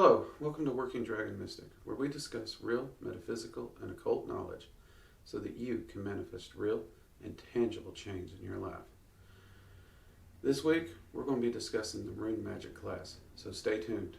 Hello, welcome to Working Dragon Mystic, where we discuss real, metaphysical, and occult knowledge so that you can manifest real and tangible change in your life. This week, we're going to be discussing the Rune Magic class, so stay tuned.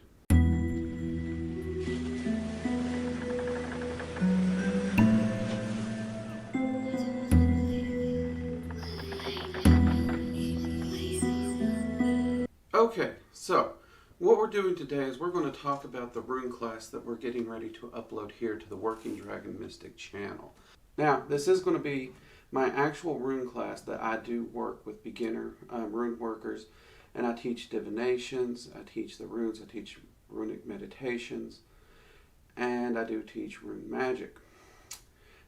Okay, so what we're doing today is we're going to talk about the Rune class that we're getting ready to upload here to the Working Dragon Mystic channel. Now, this is going to be my actual Rune class that I do work with beginner Rune workers, and I teach divinations, I teach the runes, I teach runic meditations, and I do teach Rune Magic.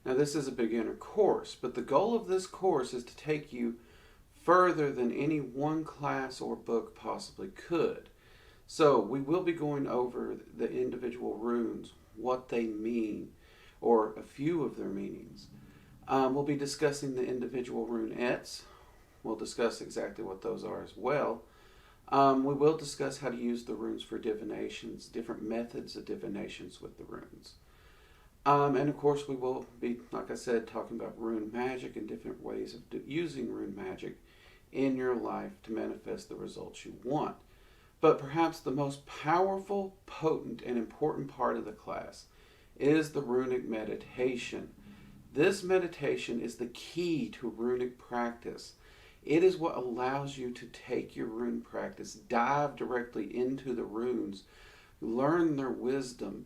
Now, this is a beginner course, but the goal of this course is to take you further than any one class or book possibly could. So we will be going over the individual runes, what they mean, or a few of their meanings. We'll be discussing the individual runettes. We'll discuss exactly what those are as well. We will discuss how to use the runes for divinations, different methods of divinations with the runes. And of course we will be, like I said, talking about rune magic and different ways of using rune magic in your life to manifest the results you want. But perhaps the most powerful, potent, and important part of the class is the runic meditation. This meditation is the key to runic practice. It is what allows you to take your rune practice, dive directly into the runes, learn their wisdom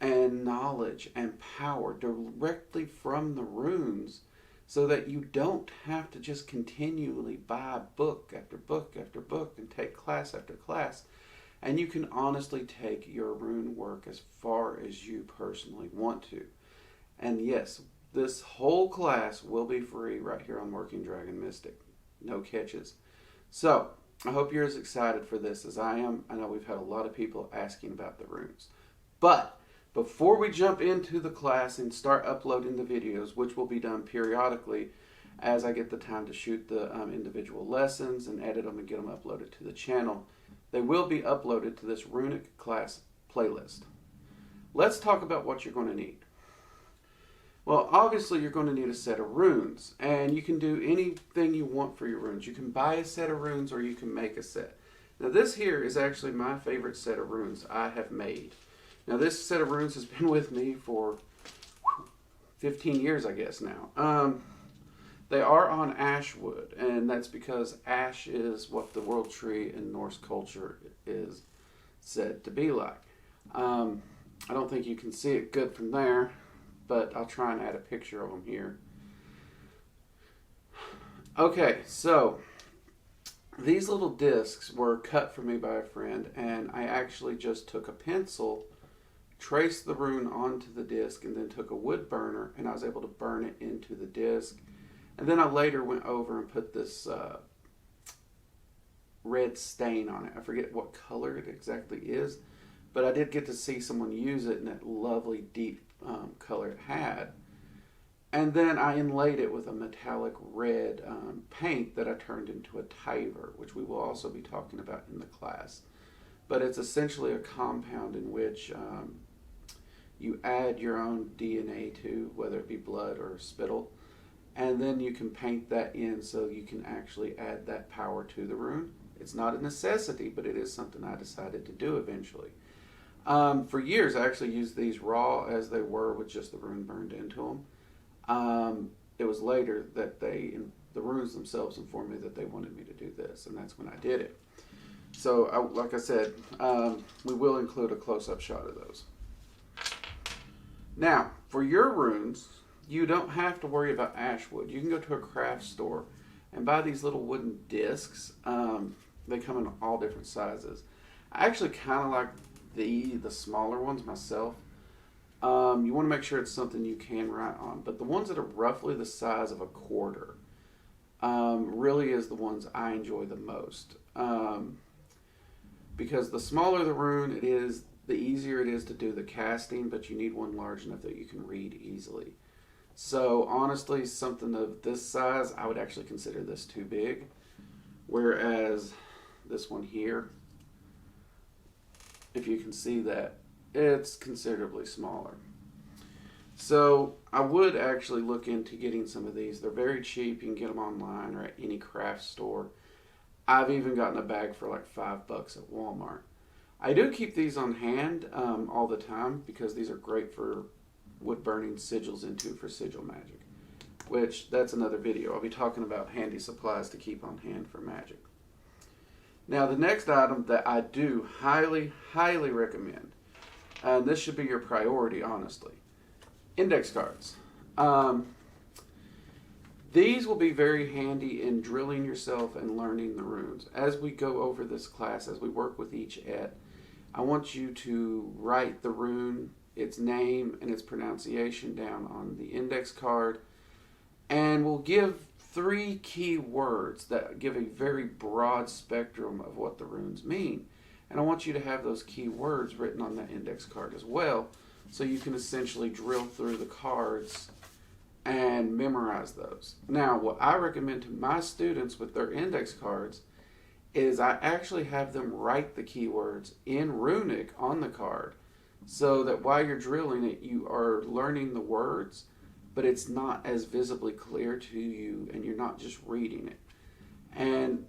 and knowledge and power directly from the runes, so that you don't have to just continually buy book after book after book and take class after class. And you can honestly take your rune work as far as you personally want to. And yes, this whole class will be free right here on Working Dragon Mystic. No catches. So, I hope you're as excited for this as I am. I know we've had a lot of people asking about the runes. But before we jump into the class and start uploading the videos, which will be done periodically as I get the time to shoot the individual lessons and edit them and get them uploaded to the channel, they will be uploaded to this runic class playlist. Let's talk about what you're going to need. Well, obviously you're going to need a set of runes, and you can do anything you want for your runes. You can buy a set of runes or you can make a set. Now this here is actually my favorite set of runes I have made. Now this set of runes has been with me for 15 years, I guess now. They are on ash wood, and that's because ash is what the world tree in Norse culture is said to be like. I don't think you can see it good from there, but I'll try and add a picture of them here. Okay, so these little discs were cut for me by a friend, and I actually just took a pencil, traced the rune onto the disc, and then took a wood burner and I was able to burn it into the disc. And then I later went over and put this red stain on it. I forget what color it exactly is, but I did get to see someone use it in that lovely deep color it had. And then I inlaid it with a metallic red paint that I turned into a tiver, which we will also be talking about in the class. But it's essentially a compound in which you add your own DNA to, whether it be blood or spittle, and then you can paint that in so you can actually add that power to the rune. It's not a necessity, but it is something I decided to do eventually. For years, I actually used these raw as they were with just the rune burned into them. It was later that the runes themselves informed me that they wanted me to do this, and that's when I did it. So, like I said, we will include a close-up shot of those. Now, for your runes, you don't have to worry about ash wood. You can go to a craft store and buy these little wooden discs. They come in all different sizes. I actually kind of like the smaller ones myself. You want to make sure it's something you can write on. But the ones that are roughly the size of a quarter really is the ones I enjoy the most. Because the smaller the rune it is, the easier it is to do the casting, but you need one large enough that you can read easily. So honestly, something of this size, I would actually consider this too big. Whereas this one here if you can see that, it's considerably smaller. So I would actually look into getting some of these. They're very cheap. You can get them online or at any craft store. I've even gotten a bag for like $5 at Walmart. I do keep these on hand all the time because these are great for wood burning sigils into for sigil magic, which that's another video. I'll be talking about handy supplies to keep on hand for magic. Now the next item that I do highly recommend, and this should be your priority honestly, index cards. These will be very handy in drilling yourself and learning the runes. As we go over this class, as we work with each et, I want you to write the rune, its name and its pronunciation down on the index card, and we'll give 3 key words that give a very broad spectrum of what the runes mean. And I want you to have those key words written on that index card as well, so you can essentially drill through the cards and memorize those. Now, what I recommend to my students with their index cards is I actually have them write the keywords in runic on the card, so that while you're drilling it, you are learning the words, but it's not as visibly clear to you and you're not just reading it. And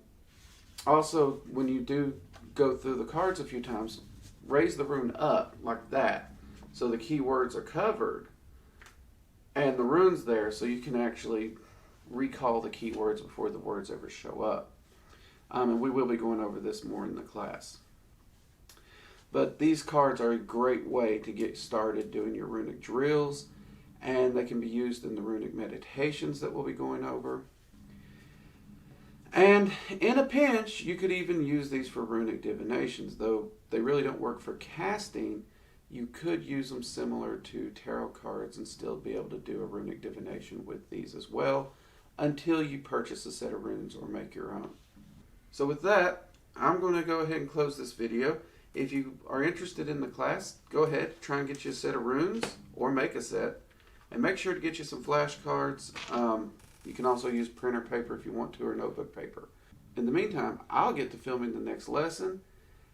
also, when you do go through the cards a few times, raise the rune up like that, so the keywords are covered and the rune's there, so you can actually recall the keywords before the words ever show up. And we will be going over this more in the class. But these cards are a great way to get started doing your runic drills, and they can be used in the runic meditations that we'll be going over. And in a pinch, you could even use these for runic divinations, though they really don't work for casting. You could use them similar to tarot cards and still be able to do a runic divination with these as well, until you purchase a set of runes or make your own. So with that, I'm going to go ahead and close this video. If you are interested in the class, go ahead, try and get you a set of runes or make a set. And make sure to get you some flashcards. You can also use printer paper if you want to, or notebook paper. In the meantime, I'll get to filming the next lesson,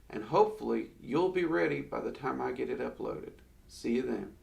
and hopefully you'll be ready by the time I get it uploaded. See you then.